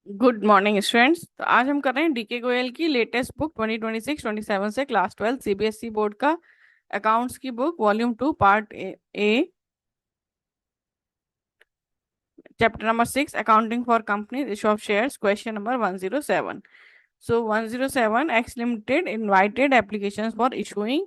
Good morning students. तो आज हम कर रहे हैं डीके गोयल की लेटेस्ट बुक 2026-27 से क्लास 12 सीबीएसई बोर्ड का अकाउंट्स की book volume 2 part A chapter number 6 accounting for company issue of shares question number 107। So 107 X Limited invited applications for issuing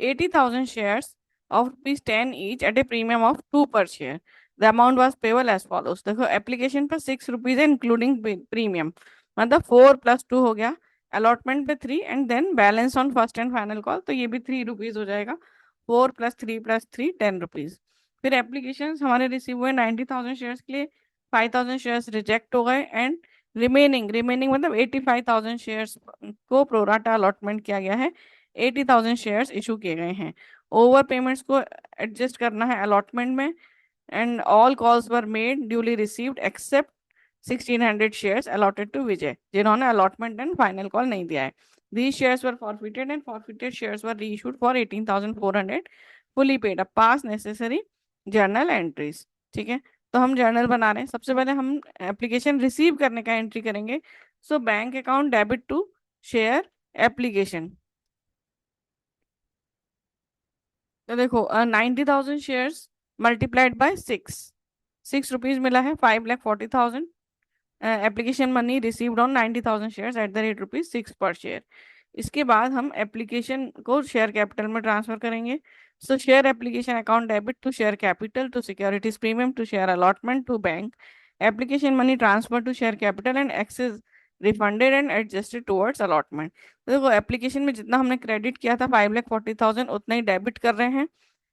80,000 shares of rupees 10 each at a premium of 2 per share. The amount was payable as follows. देखो application पर 6 rupees है including premium, मतलब 4+2 हो गया। Allotment पे 3 and then balance on first and final call, तो ये भी 3 रुपीज हो जाएगा। 4+3+3 10 रुपीज। फिर एप्लीकेशन हमारे रिसीव हुए 90,000 शेयर्स के लिए। 5,000 शेयर्स रिजेक्ट हो गए एंड रिमेनिंग मतलब 85,000 शेयर्स को प्रोराटा अलॉटमेंट किया गया है। 80,000 शेयर्स इशू किए गए हैं। ओवर पेमेंट्स को एडजस्ट करना है अलॉटमेंट में। And all calls were made duly received except 1,600 shares allotted to Vijay, जिन्होंने अलॉटमेंट एंड फाइनल कॉल नहीं दिया है। These shares were forfeited and forfeited shares were reissued for 18,400 fully paid up past necessary journal entries। ठीक है, तो हम journal बना रहे हैं। सबसे पहले हम एप्लीकेशन रिसीव करने का एंट्री करेंगे। So bank account debit to share application. तो देखो 90,000 शेयर्स मल्टीप्लाइड बाय 6 रुपीज मिला है। 5,40,000 application money received on 90,000 shares at the rate rupees 6 पर शेयर। इसके बाद हम एप्लीकेशन को शेयर कैपिटल में ट्रांसफर करेंगे। So share application account debit to share capital to securities premium to share allotment to bank. Application money transfer to share capital and excess refunded and adjusted towards allotment. तो देखो application में जितना हमने credit किया था 5,40,000 उतना ही debit कर रहे हैं।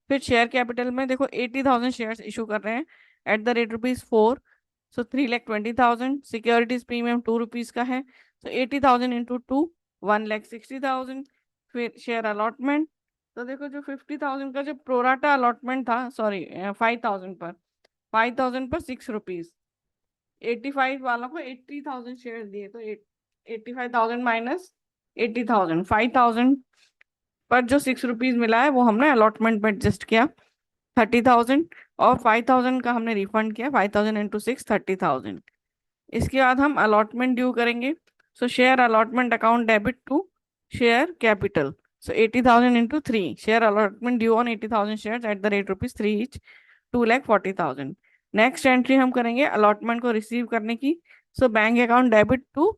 फिर शेयर कैपिटल में देखो 80,000 शेयर्स इशू कर रहे हैं eight the rate rupees 4। So 3,20,000। Securities premium 2 rupees का है। तो 80,000 इंटू 2 1,60,000। फिर शेयर अलॉटमेंट, तो देखो जो 50,000 का जो प्रोराटा अलॉटमेंट था, सॉरी 5,000 पर 6 रुपीज। 85 वालों को 80,000 शेयर दिए, तो 85,000 माइनस 80,000, 5,000 पर जो 6 रुपीज मिला है वो हमने अलॉटमेंट में एडजस्ट किया 30,000। और 5,000 का हमने रिफंड किया। 5,000 इंटू 6 30,000। इसके बाद हम अलॉटमेंट ड्यू करेंगे। So share allotment account debit to share capital. So 80,000 into 3 share allotment due on 80,000 share at the rate rupees 3 each 2,40,000। Next entry हम करेंगे अलॉटमेंट को रिसीव करने की। So bank account debit to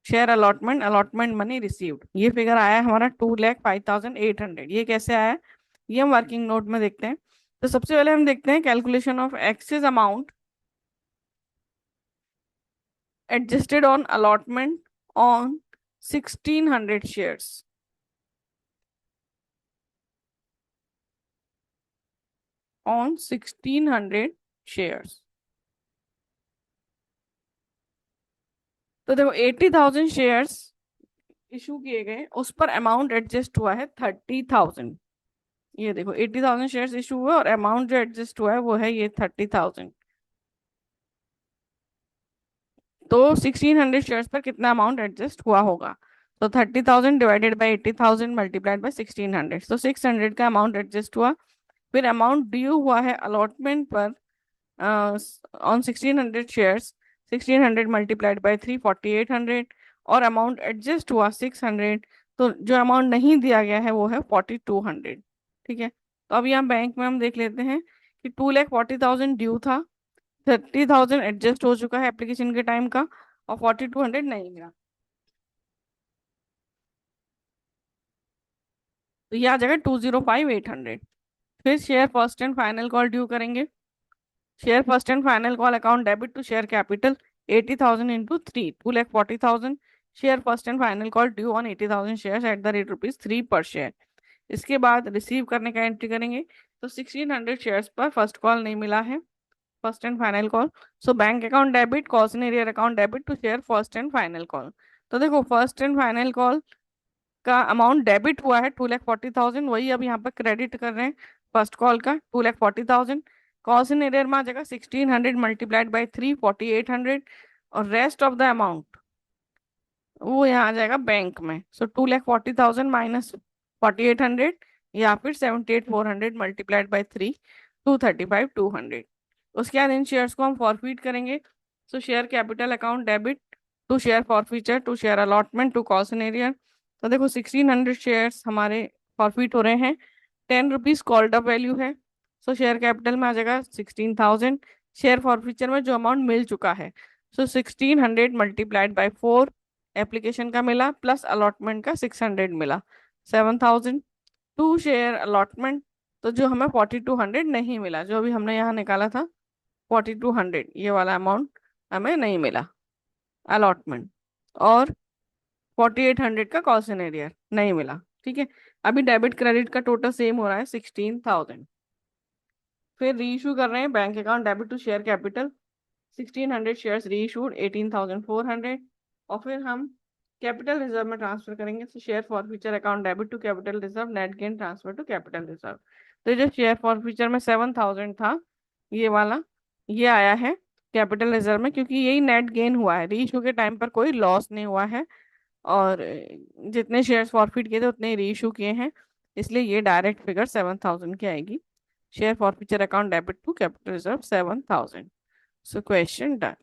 share allotment allotment money received. ये figure आया है हमारा 2,05,800। ये कैसे आया है ये हम वर्किंग नोट में देखते हैं। तो सबसे पहले हम देखते हैं calculation of excess amount adjusted on allotment on 1,600 shares on 1,600 shares। तो देखो 80,000 शेयर्स इशू किए गए, उस पर अमाउंट एडजस्ट हुआ है 30,000। ये देखो 80,000 शेयर्स इशू हुए और अमाउंट जो एडजस्ट हुआ है वो है ये 30,000। तो 1,600 शेयर्स पर कितना अमाउंट एडजस्ट हुआ होगा? तो 30,000 डिवाइडेड बाई 80,000 मल्टीप्लाइड बाई 1,600, तो 600 का अमाउंट एडजस्ट हुआ। फिर अमाउंट ड्यू हुआ है अलॉटमेंट पर ऑन 1,600 शेयर्स। 1,600 multiplied by 3 4,800। और अमाउंट एडजस्ट हुआ 600। तो जो अमाउंट नहीं दिया गया है वो है 4,200। ठीक है, तो अब यहाँ बैंक में हम देख लेते हैं कि 2,40,000 ड्यू था। 30,000 एडजस्ट हो चुका है एप्लीकेशन के टाइम का और 4,200 नहीं मिला। तो ये आ जाएगा 2,05,800। फिर share first and final call due करेंगे। Share first and final call account debit to share capital 80,000 into 3 2,40,000। Share first and final call due on 80,000 share at the rate rupees 3 per share. इसके बाद receive करने का entry करेंगे। तो 1,600 shares पर first call नहीं मिला है, first and final call. So bank account debit cost in arrear account debit to share first and final call. तो देखो फर्स्ट एंड फाइनल कॉल का अमाउंट डेबिट हुआ है 2,40,000, वही अब यहाँ पर क्रेडिट कर रहे हैं फर्स्ट कॉल का 2,40,000। कॉस्ट इन एरियर में आ जाएगा 1,600 मल्टीप्लाइड बाई 3 4,800। और रेस्ट ऑफ द अमाउंट वो यहाँ आ जाएगा बैंक में। सो 2,40,000 माइनस 4,800 या फिर 78,400 मल्टीप्लाइड बाई 3 235,200। उसके बाद इन शेयर्स को हम फॉरफिट करेंगे। So share capital account debit to share forfeiture, to share allotment, to call सिनेरियर। तो देखो 1600 शेयर्स हमारे फॉरफीट हो रहे हैं, 10 रुपीज कॉल्ड अप वैल्यू है। सो शेयर कैपिटल में आ जाएगा 16,000। शेयर फॉरफीचर में जो अमाउंट मिल चुका है, सो 1600 मल्टीप्लाइड बाई 4 एप्लीकेशन का मिला, प्लस अलॉटमेंट का 600 मिला, 7,000। टू शेयर अलॉटमेंट, तो जो हमें 4200 नहीं मिला, जो अभी हमने यहाँ निकाला था 4200, ये वाला अमाउंट हमें नहीं मिला अलॉटमेंट। और 4800 का कॉस्ट एरियर नहीं मिला। ठीक है, अभी डेबिट क्रेडिट का टोटल सेम हो रहा है 16,000। फिर री इशू कर रहे हैं bank account debit to share capital, 1600 shares reissued 18,400। और फिर हम कैपिटल रिजर्व में ट्रांसफर करेंगे, तो share forfeiture account debit to capital reserve, net gain transfer to capital reserve. तो ये जो शेयर फॉर फ्यूचर में 7,000 था, ये वाला ये आया है कैपिटल रिजर्व में, क्योंकि यही नेट गेन हुआ है, री इशू के टाइम पर कोई लॉस नहीं हुआ है। और जितने शेयर्स फॉरफिट किए थे उतने री इशू किए हैं, इसलिए ये डायरेक्ट फिगर 7,000 की आएगी। Share forfeiture account debit to capital reserve 7,000। So question done.